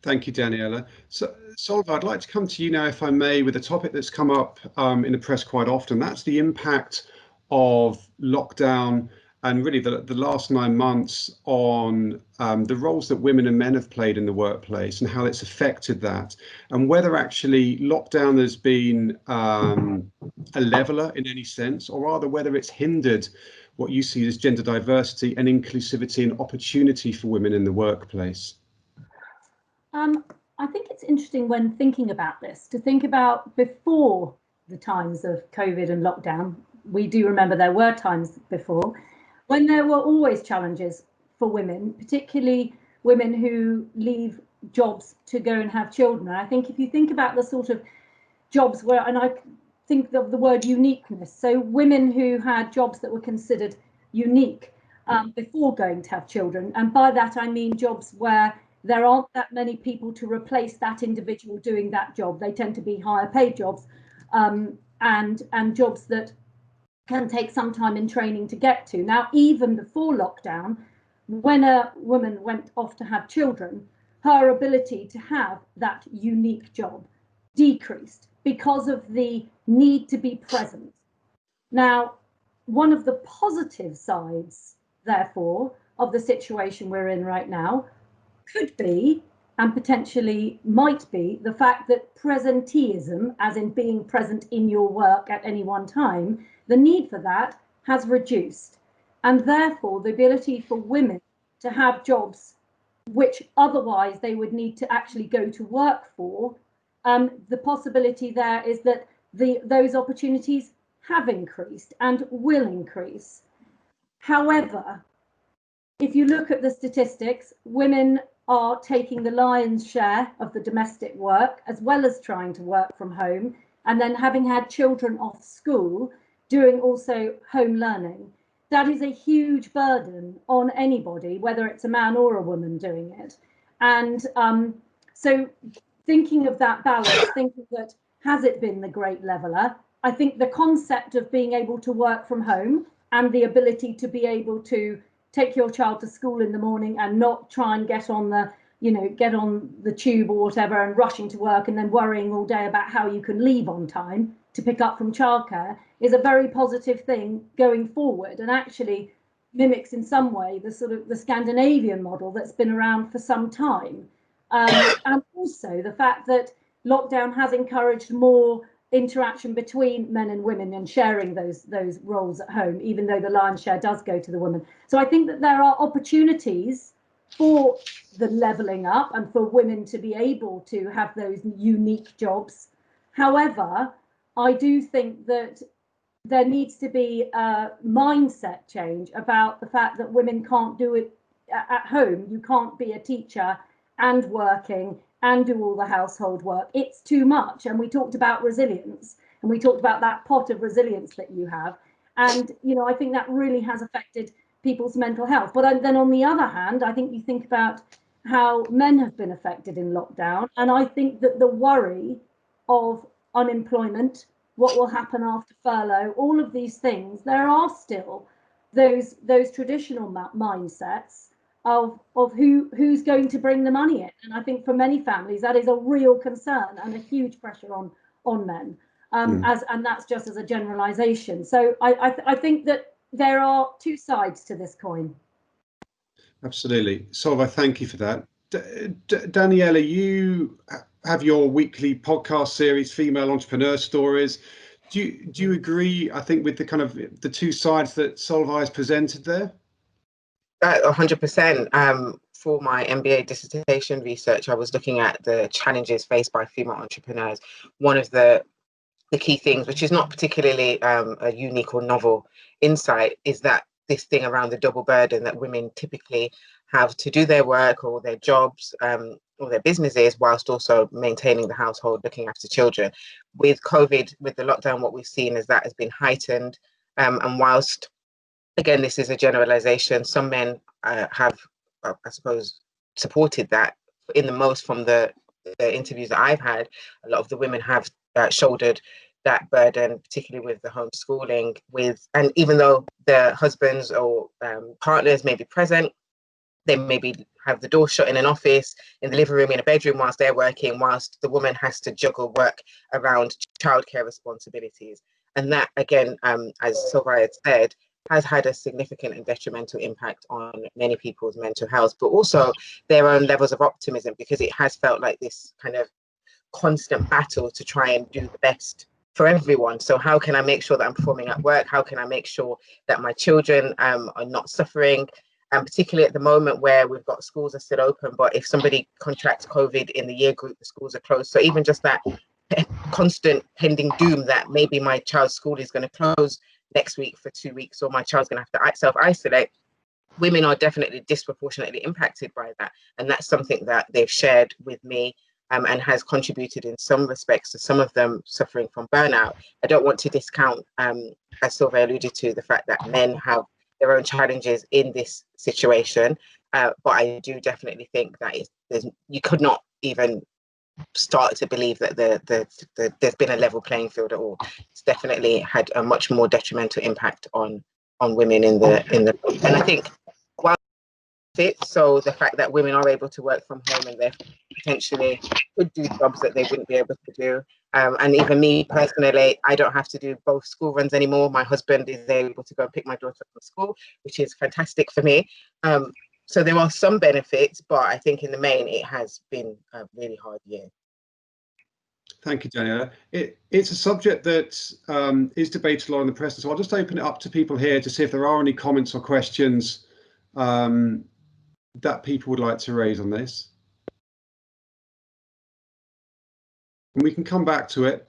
Thank you, Daniela. So, Solva, I'd like to come to you now, if I may, with a topic that's come up in the press quite often. That's the impact of lockdown and really the last 9 months on the roles that women and men have played in the workplace and how it's affected that, and whether actually lockdown has been a leveler in any sense, or rather whether it's hindered what you see as gender diversity and inclusivity and opportunity for women in the workplace. I think it's interesting when thinking about this to think about before the times of COVID and lockdown. We do remember there were times before when there were always challenges for women, particularly women who leave jobs to go and have children. And I think if you think about the sort of jobs where, and I think of the word uniqueness, so women who had jobs that were considered unique before going to have children. And by that, I mean jobs where there aren't that many people to replace that individual doing that job. They tend to be higher paid jobs and jobs that can take some time in training to get to. Now, even before lockdown, when a woman went off to have children, her ability to have that unique job decreased because of the need to be present. Now, one of the positive sides, therefore, of the situation we're in right now could be, and potentially might be, the fact that presenteeism, as in being present in your work at any one time, the need for that has reduced. And therefore, the ability for women to have jobs which otherwise they would need to actually go to work for, the possibility there is that those opportunities have increased and will increase. However, if you look at the statistics, women are taking the lion's share of the domestic work, as well as trying to work from home, and then having had children off school, doing also home learning. That is a huge burden on anybody, whether it's a man or a woman doing it. And so thinking of that balance, thinking that, has it been the great leveler? I think the concept of being able to work from home and the ability to be able to take your child to school in the morning and not try and get on the tube or whatever and rushing to work and then worrying all day about how you can leave on time to pick up from childcare is a very positive thing going forward, and actually mimics in some way the sort of the Scandinavian model that's been around for some time. And also the fact that lockdown has encouraged more interaction between men and women and sharing those roles at home, even though the lion's share does go to the woman. So I think that there are opportunities for the levelling up and for women to be able to have those unique jobs. However, I do think that there needs to be a mindset change about the fact that women can't do it at home. You can't be a teacher and working and do all the household work. It's too much. And we talked about resilience, and we talked about that pot of resilience that you have. And, you know, I think that really has affected people's mental health. But then on the other hand, I think you think about how men have been affected in lockdown. And I think that the worry of unemployment, what will happen after furlough, all of these things, there are still those traditional mindsets of who's going to bring the money in. And I think for many families that is a real concern and a huge pressure on men, and that's just as a generalization. So I think that there are two sides to this coin. Absolutely. Solveig, thank you for that. Daniela, you have your weekly podcast series, Female Entrepreneur Stories. Do you agree, I think, with the kind of the two sides that Solveig has presented there? 100%. For my MBA dissertation research, I was looking at the challenges faced by female entrepreneurs. One of the key things, which is not particularly a unique or novel insight, is that this thing around the double burden that women typically have to do their work or their jobs or their businesses whilst also maintaining the household, looking after children. With COVID, with the lockdown, what we've seen is that has been heightened. And whilst, again, this is a generalization, some men have, I suppose, supported that in the most from the interviews that I've had. A lot of the women have shouldered that burden, particularly with the homeschooling, and even though their husbands or partners may be present, they maybe have the door shut in an office, in the living room, in a bedroom whilst they're working, whilst the woman has to juggle work around childcare responsibilities. And that, again, as Solveig had said, has had a significant and detrimental impact on many people's mental health, but also their own levels of optimism, because it has felt like this kind of constant battle to try and do the best for everyone. So how can I make sure that I'm performing at work? How can I make sure that my children are not suffering? And particularly at the moment where we've got schools are still open, but if somebody contracts COVID in the year group, the schools are closed. So even just that constant pending doom that maybe my child's school is going to close next week for 2 weeks, or my child's going to have to self-isolate, women are definitely disproportionately impacted by that. And that's something that they've shared with me, and has contributed in some respects to some of them suffering from burnout. I don't want to discount, as Solveig alluded to, the fact that men have their own challenges in this situation, but I do definitely think that you could not even start to believe that there's been a level playing field at all. It's definitely had a much more detrimental impact on women in the and I think while so the fact that women are able to work from home and therefore potentially could do jobs that they wouldn't be able to do, and even me personally, I don't have to do both school runs anymore. My husband is able to go and pick my daughter up from school, which is fantastic for me. So there are some benefits, but I think in the main it has been a really hard year. Thank you, Daniela. It's a subject that is debated a lot in the press, so I'll just open it up to people here to see if there are any comments or questions that people would like to raise on this. And we can come back to it.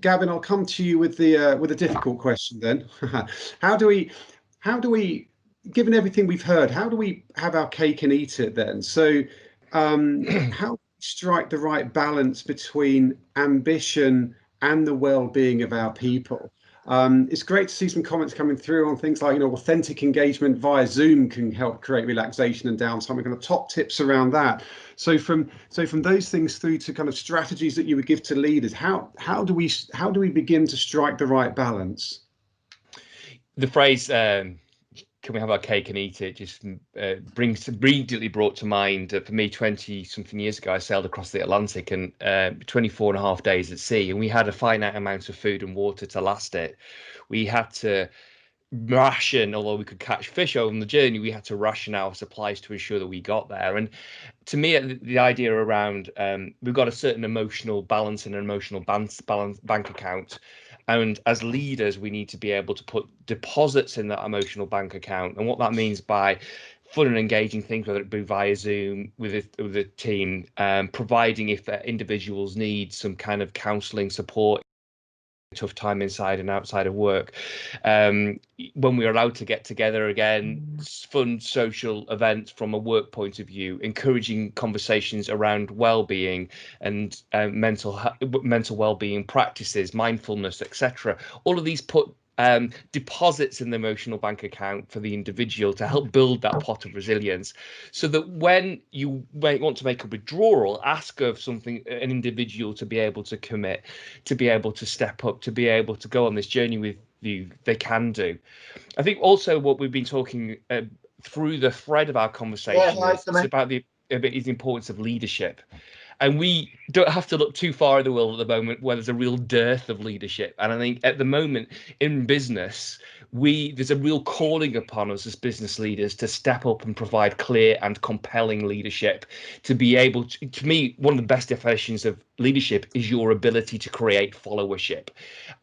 Gavin, I'll come to you with a difficult question then. How do we, given everything we've heard, how do we have our cake and eat it then? So how do we strike the right balance between ambition and the well-being of our people? It's great to see some comments coming through on things like, authentic engagement via Zoom can help create relaxation and downtime. We're going to top tips around that. So from those things through to kind of strategies that you would give to leaders, how do we begin to strike the right balance? The phrase "can we have our cake and eat it" just immediately brought to mind, for me, 20-something years ago, I sailed across the Atlantic and 24 and a half days at sea, and we had a finite amount of food and water to last it. We had to ration, although we could catch fish on the journey, we had to ration our supplies to ensure that we got there. And to me, the idea around we've got a certain emotional balance and an emotional balance bank account. And as leaders, we need to be able to put deposits in that emotional bank account. And what that means by fun and engaging things, whether it be via Zoom with a team, providing if individuals need some kind of counselling support, tough time inside and outside of work, when we're allowed to get together again, fun social events from a work point of view, encouraging conversations around well-being and mental well-being practices, mindfulness, etc. All of these put deposits in the emotional bank account for the individual to help build that pot of resilience, so that when you want to make a withdrawal, ask of something, an individual, to be able to commit, to be able to step up, to be able to go on this journey with you, they can do. I think also what we've been talking through the thread of our conversation is about the importance of leadership. And we don't have to look too far in the world at the moment where there's a real dearth of leadership. And I think at the moment in business, there's a real calling upon us as business leaders to step up and provide clear and compelling leadership, to be able to me, one of the best definitions of leadership is your ability to create followership.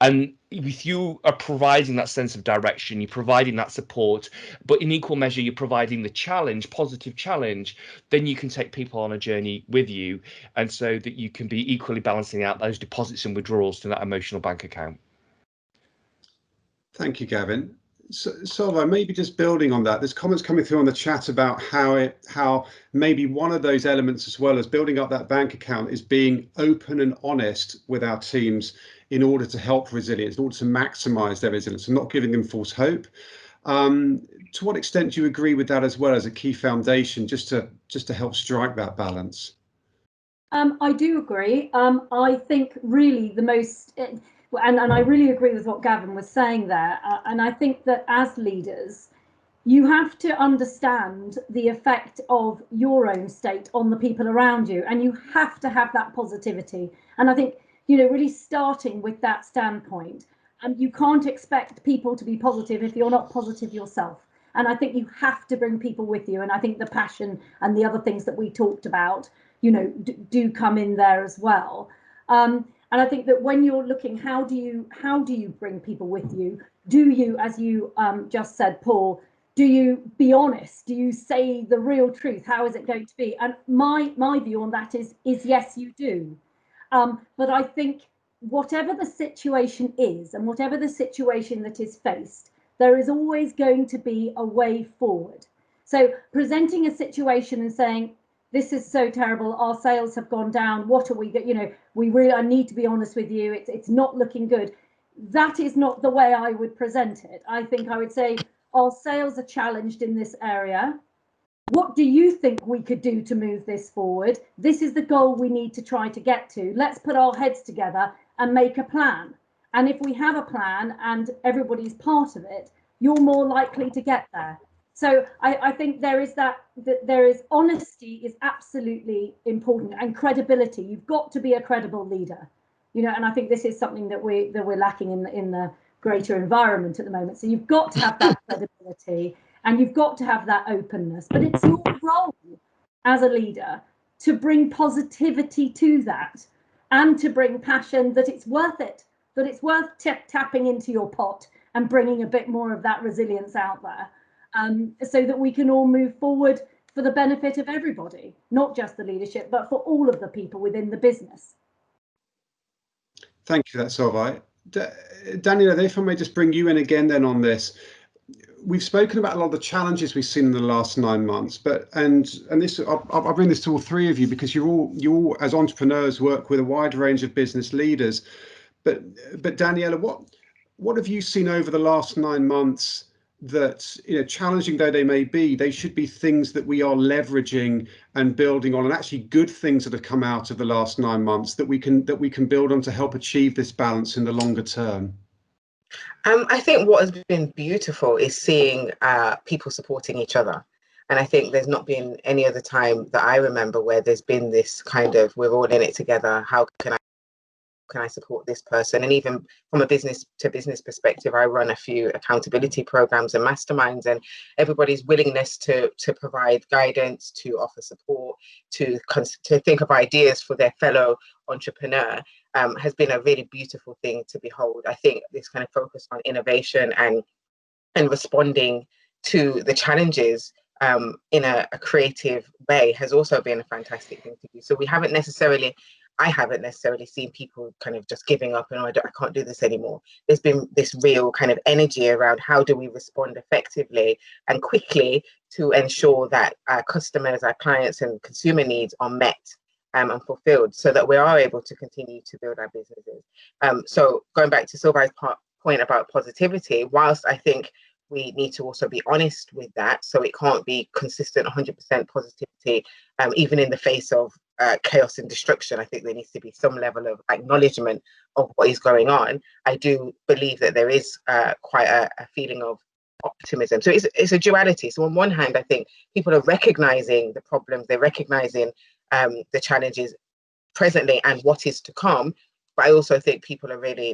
And if you are providing that sense of direction, you're providing that support, but in equal measure, you're providing the challenge, positive challenge, then you can take people on a journey with you. And so that you can be equally balancing out those deposits and withdrawals to that emotional bank account. Thank you, Gavin. So, Solveig, maybe just building on that, there's comments coming through on the chat about how maybe one of those elements, as well as building up that bank account, is being open and honest with our teams in order to help resilience, in order to maximise their resilience and not giving them false hope. To what extent do you agree with that as well as a key foundation, just to help strike that balance? I do agree. I think really the most, and I really agree with what Gavin was saying there. And I think that as leaders, you have to understand the effect of your own state on the people around you, and you have to have that positivity. And I think, really starting with that standpoint, you can't expect people to be positive if you're not positive yourself. And I think you have to bring people with you. And I think the passion and the other things that we talked about, do come in there as well. And I think that when you're looking, how do you bring people with you? Do you, as you just said, Paul, do you be honest? Do you say the real truth? How is it going to be? And my view on that is yes, you do. But I think whatever the situation is, and whatever the situation that is faced, there is always going to be a way forward. So presenting a situation and saying, this is so terrible, our sales have gone down, what are we, I need to be honest with you, it's not looking good. That is not the way I would present it. I think I would say, our sales are challenged in this area. What do you think we could do to move this forward? This is the goal we need to try to get to. Let's put our heads together and make a plan. And if we have a plan and everybody's part of it, you're more likely to get there. So I think there is honesty is absolutely important, and credibility. You've got to be a credible leader, and I think this is something that we're lacking in the greater environment at the moment. So you've got to have that credibility, and you've got to have that openness. But it's your role as a leader to bring positivity to that, and to bring passion, that it's worth it, that it's worth tapping into your pot and bringing a bit more of that resilience out there. So that we can all move forward for the benefit of everybody, not just the leadership, but for all of the people within the business. Thank you for that, Solveig. Daniela, if I may just bring you in again then on this. We've spoken about a lot of the challenges we've seen in the last 9 months, and this I'll bring this to all three of you, because you all as entrepreneurs work with a wide range of business leaders. But Daniela, what have you seen over the last 9 months that, challenging though they may be, they should be things that we are leveraging and building on, and actually good things that have come out of the last 9 months that we can build on to help achieve this balance in the longer term? I think what has been beautiful is seeing people supporting each other. And I think there's not been any other time that I remember where there's been this kind of, we're all in it together. How can I support this person? And even from a business to business perspective, I run a few accountability programs and masterminds, and everybody's willingness to provide guidance, to offer support, to think of ideas for their fellow entrepreneur has been a really beautiful thing to behold. I think this kind of focus on innovation and responding to the challenges in a creative way has also been a fantastic thing to do. So I haven't necessarily seen people kind of just giving up and I can't do this anymore. There's been this real kind of energy around how do we respond effectively and quickly to ensure that our customers, our clients and consumer needs are met and fulfilled, so that we are able to continue to build our businesses. So going back to Sylvia's point about positivity, whilst I think we need to also be honest with that, so it can't be consistent 100% positivity, even in the face of chaos and destruction. I think there needs to be some level of acknowledgement of what is going on. I do believe that there is quite a feeling of optimism. So it's a duality. So on one hand, I think people are recognizing the problems, they're recognizing the challenges presently and what is to come. But I also think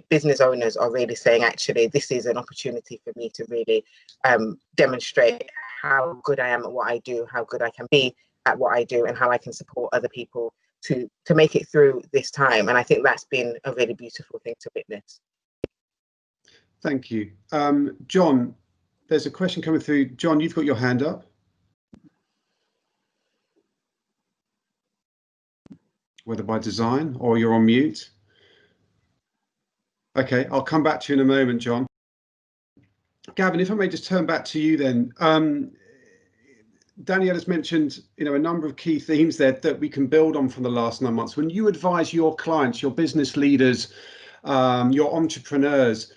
business owners are really saying, actually, this is an opportunity for me to really demonstrate how good I am at what I do, how good I can be at what I do, and how I can support other people to make it through this time. And I think that's been a really beautiful thing to witness. Thank you. John, there's a question coming through. John, you've got your hand up. Whether by design or you're on mute. Okay, I'll come back to you in a moment, John. Gavin, if I may just turn back to you then. Danielle has mentioned, a number of key themes there that we can build on from the last 9 months. When you advise your clients, your business leaders, your entrepreneurs,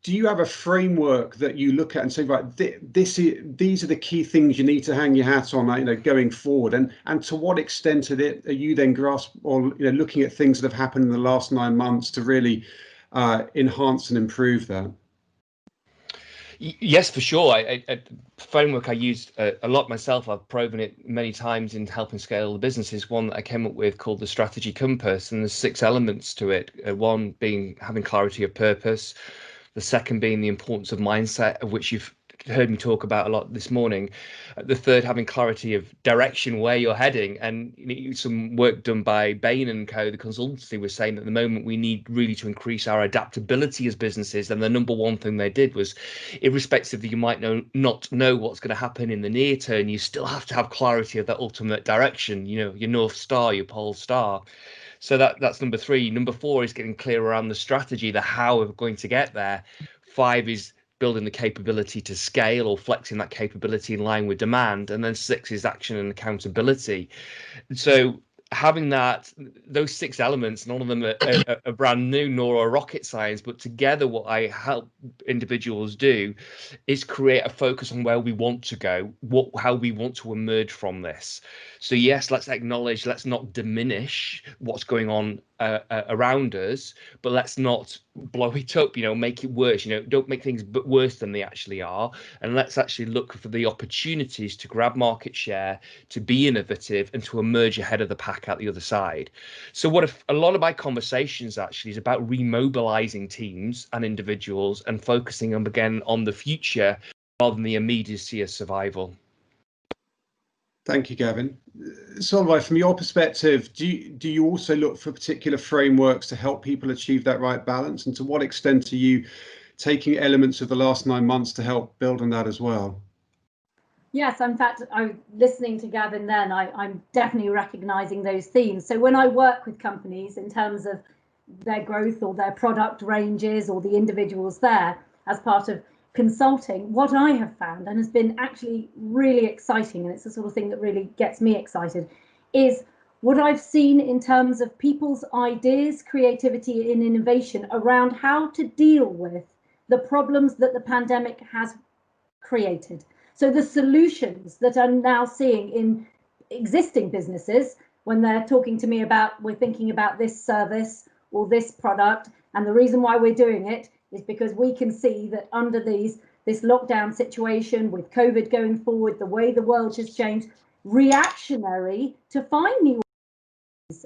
do you have a framework that you look at and say, right, these are the key things you need to hang your hat on, going forward? And to what extent are you then looking at things that have happened in the last 9 months to really enhance and improve that? Yes, for sure. A framework I used a lot myself. I've proven it many times in helping scale the business. Is one that I came up with called the Strategy Compass, and there's 6 elements to it. One being having clarity of purpose. The second being the importance of mindset, of which you've heard me talk about a lot this morning. The third, having clarity of direction, where you're heading. And some work done by Bain and Co, the consultancy, was saying that at the moment we need really to increase our adaptability as businesses. And the number one thing they did was, irrespective that you might not know what's going to happen in the near term, you still have to have clarity of that ultimate direction, your North Star, your Pole Star. So that's number 3. Number 4 is getting clear around the strategy, the how we're going to get there. 5 is building the capability to scale or flexing that capability in line with demand. And then 6 is action and accountability. So having those 6 elements, none of them are brand new nor are rocket science, but together what I help individuals do is create a focus on where we want to go, how we want to emerge from this. So yes, let's acknowledge, let's not diminish what's going on around us, but let's not blow it up, make it worse, don't make things worse than they actually are. And let's actually look for the opportunities to grab market share, to be innovative, and to emerge ahead of the pack out the other side. So what if a lot of my conversations actually is about remobilizing teams and individuals and focusing them again on the future rather than the immediacy of survival. Thank you, Gavin. Solveig, from your perspective, do you also look for particular frameworks to help people achieve that right balance? And to what extent are you taking elements of the last 9 months to help build on that as well? Yes, in fact, I'm listening to Gavin then, I'm definitely recognising those themes. So when I work with companies in terms of their growth or their product ranges or the individuals there as part of consulting, what I have found, and has been actually really exciting, and it's the sort of thing that really gets me excited, is what I've seen in terms of people's ideas, creativity and innovation around how to deal with the problems that the pandemic has created. So the solutions that I'm now seeing in existing businesses, when they're talking to me about, we're thinking about this service or this product, and the reason why we're doing it is because we can see that under this lockdown situation with COVID going forward, the way the world has changed, reactionary to find new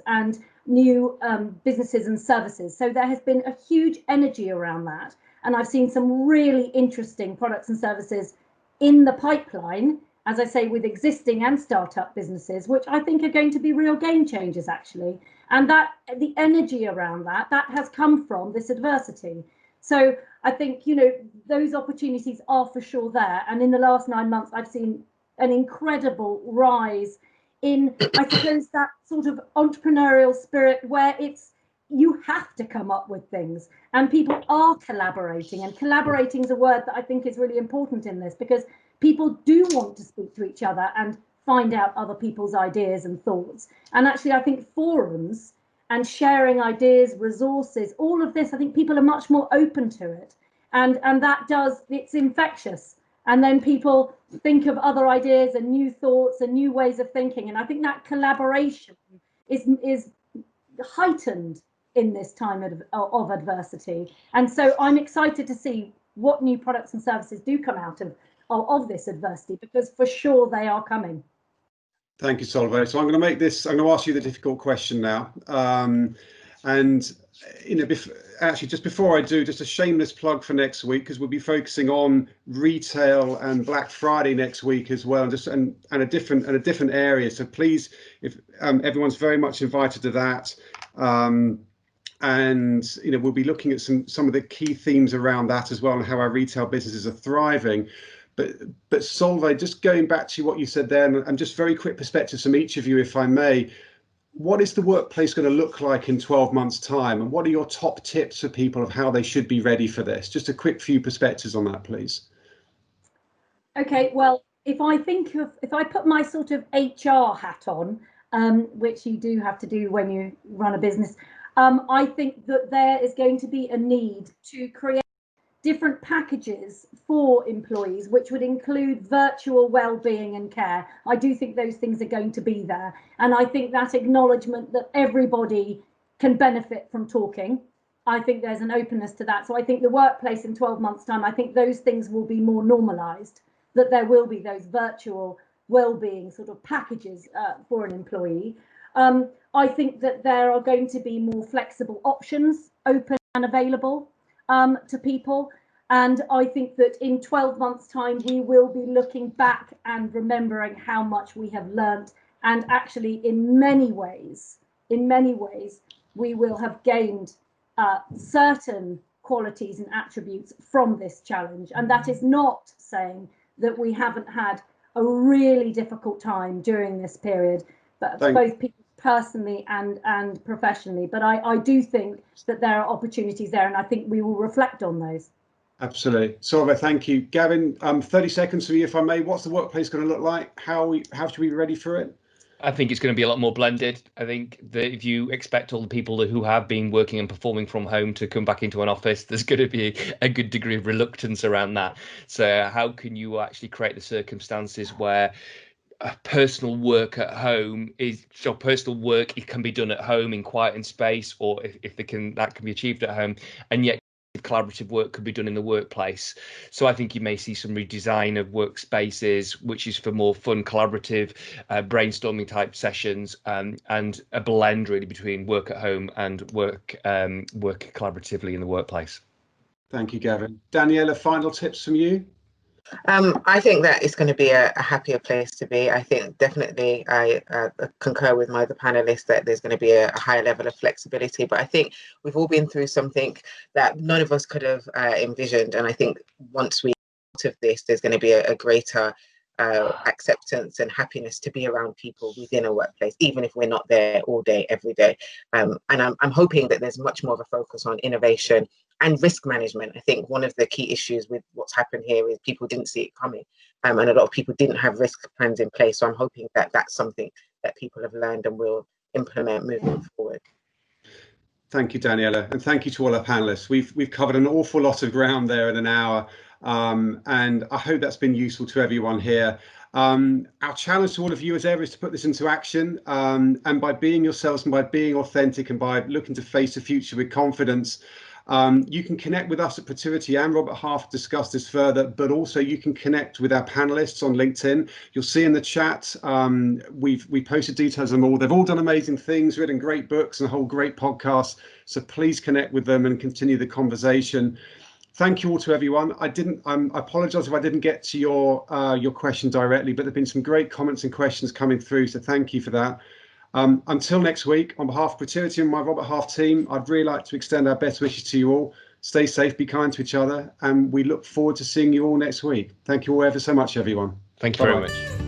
and new businesses and services. So there has been a huge energy around that. And I've seen some really interesting products and services in the pipeline as I say, with existing and startup businesses, which I think are going to be real game changers, actually. And that the energy around that has come from this adversity. So I think, you know, those opportunities are for sure there. And in the last 9 months, I've seen an incredible rise in, I suppose, that sort of entrepreneurial spirit where you have to come up with things and people are collaborating. And collaborating is a word that I think is really important in this, because people do want to speak to each other and find out other people's ideas and thoughts. And actually, I think forums and sharing ideas, resources, all of this, I think people are much more open to it. And it's infectious. And then people think of other ideas and new thoughts and new ways of thinking. And I think that collaboration is heightened in this time of adversity. And so I'm excited to see what new products and services do come out of this adversity, because for sure they are coming. Thank you, Solveig. So I'm going to ask you the difficult question now. And, you know, actually, just before I do, just a shameless plug for next week, because we'll be focusing on retail and Black Friday next week as well, and a different area. So please, if everyone's very much invited to that. And, you know, we'll be looking at some of the key themes around that as well, and how our retail businesses are thriving. But Solveig, just going back to what you said there, and just very quick perspectives from each of you, if I may. What is the workplace going to look like in 12 months' time? And what are your top tips for people of how they should be ready for this? Just a quick few perspectives on that, please. Okay, well, if I put my sort of HR hat on, which you do have to do when you run a business, I think that there is going to be a need to create different packages for employees, which would include virtual well-being and care. I do think those things are going to be there. And I think that acknowledgement that everybody can benefit from talking, I think there's an openness to that. So I think the workplace in 12 months' time, I think those things will be more normalized, that there will be those virtual well-being sort of packages for an employee. I think that there are going to be more flexible options open and available to people. And I think that in 12 months' time, we will be looking back and remembering how much we have learnt. And actually, in many ways, we will have gained certain qualities and attributes from this challenge. And that is not saying that we haven't had a really difficult time during this period, but both people personally and professionally. But I do think that there are opportunities there, and I think we will reflect on those. Absolutely. Solveig, thank you. Gavin, 30 seconds for you, if I may. What's the workplace going to look like? How should we be ready for it? I think it's going to be a lot more blended. I think that if you expect all the people who have been working and performing from home to come back into an office, there's going to be a good degree of reluctance around that. So how can you actually create the circumstances where personal work at home personal work, it can be done at home in quiet and space, or if that can be achieved at home, and yet collaborative work could be done in the workplace. So I think you may see some redesign of workspaces, which is for more fun, collaborative, brainstorming type sessions, and a blend really between work at home and work collaboratively in the workplace. Thank you, Gavin. Daniela, final tips from you? I think that it's going to be a happier place to be. I think definitely I concur with my other panelists that there's going to be a higher level of flexibility. But I think we've all been through something that none of us could have envisioned. And I think once we out of this, there's going to be a greater acceptance and happiness to be around people within a workplace, even if we're not there all day, every day. And I'm hoping that there's much more of a focus on innovation and risk management. I think one of the key issues with what's happened here is people didn't see it coming, and a lot of people didn't have risk plans in place. So I'm hoping that that's something that people have learned and will implement moving forward. Thank you, Daniela, and thank you to all our panelists. We've covered an awful lot of ground there in an hour, and I hope that's been useful to everyone here. Our challenge to all of you as ever is to put this into action, and by being yourselves and by being authentic and by looking to face the future with confidence. You can connect with us at Protiviti, and Robert Half discussed this further, but also you can connect with our panelists on LinkedIn. You'll see in the chat, we posted details on them all. They've all done amazing things, written great books and a whole great podcast. So please connect with them and continue the conversation. thank you all to everyone. I apologise if I didn't get to your question directly, but there've been some great comments and questions coming through, so thank you for that. Until next week, on behalf of Fertility and my Robert Half team, I'd really like to extend our best wishes to you all. Stay safe, be kind to each other, and we look forward to seeing you all next week. Thank you all ever so much, everyone. Thank you very much.